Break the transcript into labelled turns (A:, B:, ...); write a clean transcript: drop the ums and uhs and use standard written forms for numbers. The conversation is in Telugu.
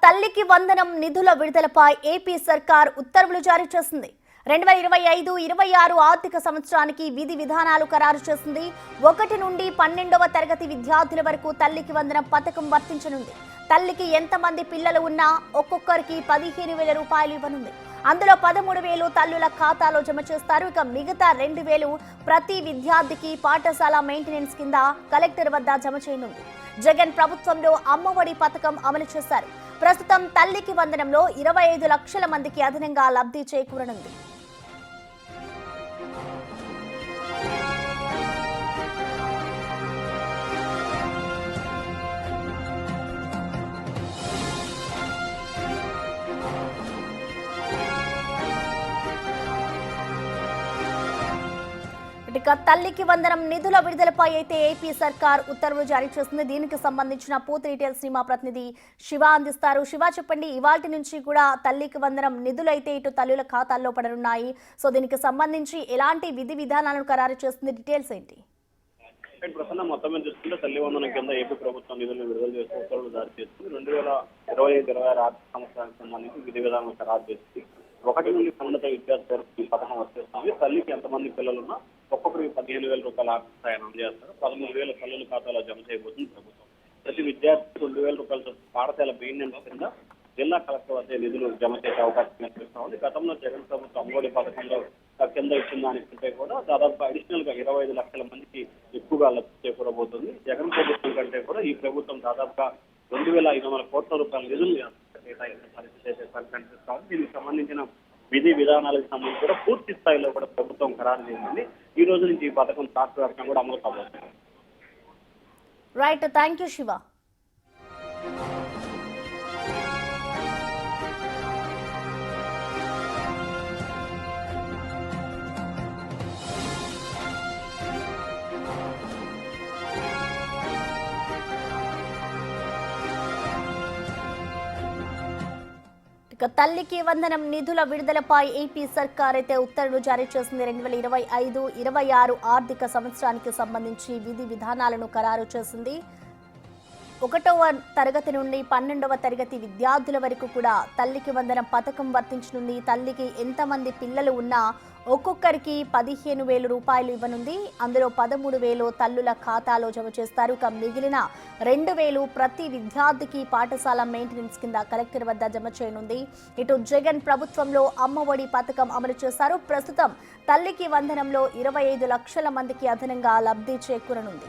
A: తల్లికి వందనం నిధుల విడుదలపై ఏపీ సర్కార్ ఉత్తర్వులు జారీ చేసింది. 2025-26 ఆర్థిక సంవత్సరానికి విధి విధానాలు ఖరారు చేసింది. 1 నుండి 12వ తరగతి విద్యార్థుల వరకు తల్లికి వందనం పథకం వర్తించనుంది. తల్లికి ఎంతమంది పిల్లలు ఉన్నా ఒక్కొక్కరికి 15,000 రూపాయలు ఇవ్వనుంది. అందులో 13,000 తల్లుల ఖాతాలో జమ చేస్తారు. ఇక మిగతా 2,000 ప్రతి విద్యార్థికి పాఠశాల మెయింటెనెన్స్ కింద కలెక్టర్ వద్ద జమ చేయనుంది. జగన్ ప్రభుత్వంలో అమ్మఒడి పథకం అమలు చేశారు. ప్రస్తుతం తల్లికి వందనంలో 25 లక్షల మందికి అదనంగా లబ్ధి చేకూరనుంది. ఇక తల్లికి వందనం నిధుల విడుదలపై అయితే ఏపీ సర్కార్ ఉత్తర్వులు జారీ చేస్తుంది. దీనికి సంబంధించిన పూర్తి డీటెయిల్స్ ని మా ప్రతినిధి శివ అందిస్తారు. శివ, చెప్పండి, ఇవాల్టి నుంచి కూడా తల్లికి వందనం నిధులు అయితే ఇటు తల్లుల ఖాతాల్లో పడనున్నాయి. సో దీనికి సంబంధించి ఎలాంటి విధి విధానాలను ఖరారు చేస్తుంది, డీటెయిల్స్ ఏంటి?
B: ప్రసన్న మొత్తం మీద చూసుకుంటే తల్లి వందనం కింద ఏపీ ప్రభుత్వం నిధులను విడుదల చేస్తూ ఉత్తర్వులు జారీ చేస్తుంది. 2025-26 ఆర్థిక సంవత్సరానికి సంబంధించి విధి విధానాలు ఖరారు చేస్తుంది. 1 నుండి 12 విద్యార్థుల వరకు ఈ పథకం వర్తిస్తుంది. తల్లికి ఎంతమంది పిల్లలున్నా ఒక్కొక్కరికి 15,000 రూపాయల ఆర్థిక సాయం అందజేస్తారు. 13,000 తల్లుల ఖాతాలో జమ చేయబోతుంది ప్రభుత్వం. ప్రతి విద్యార్థికి 2,000 రూపాయల పాఠశాల మెయింటెనెన్స్ కింద జిల్లా కలెక్టర్ వద్ద నిధులు జమ చేసే అవకాశం కనిపిస్తా ఉంది. గతంలో జగన్ ప్రభుత్వం అమ్మఒడి పథకంలో కింద ఇచ్చిన దానికంటే కూడా దాదాపు అడిషనల్ గా 25 లక్షల మందికి ఎక్కువగా లబ్ధి చేకూరబోతుంది. జగన్ ప్రభుత్వం కంటే కూడా ఈ ప్రభుత్వం దాదాపుగా 2,500 కోట్ల రూపాయల నిధులు కేటాయించిన పరిస్థితి కనిపిస్తా ఉంది. దీనికి సంబంధించిన విధి విధానాలకు సంబంధించి కూడా పూర్తి స్థాయిలో కూడా ప్రభుత్వం ఖరారు చేసింది. ఈ రోజు నుంచి ఈ పథకం రాష్ట్ర వ్యాప్తంగా కూడా అమలు కాబోతుంది.
A: Right, thank you Shiva. తల్లికి వందనం నిధుల విడుదలపై ఏపీ సర్కార్ అయితే ఉత్తర్వులు జారీ చేసింది. 2025-26 ఆర్థిక సంవత్సరానికి సంబంధించి విధి విధానాలను ఖరారు చేసింది. 1వ తరగతి నుండి 12వ తరగతి విద్యార్థుల వరకు కూడా తల్లికి వందనం పథకం వర్తించనుంది. తల్లికి ఎంతమంది పిల్లలు ఉన్నా ఒక్కొక్కరికి 15,000 రూపాయలు ఇవ్వనుంది. అందులో 13,000 తల్లుల ఖాతాలో జమ చేస్తారు. ఇక మిగిలిన 2,000 ప్రతి విద్యార్థికి పాఠశాల మెయింటెనెన్స్ కింద కలెక్టర్ వద్ద జమ చేయనుంది. ఇటు జగన్ ప్రభుత్వంలో అమ్మఒడి పథకం అమలు చేశారు. ప్రస్తుతం తల్లికి వందనంలో 25 లక్షల మందికి అదనంగా లబ్ధి చేకూరనుంది.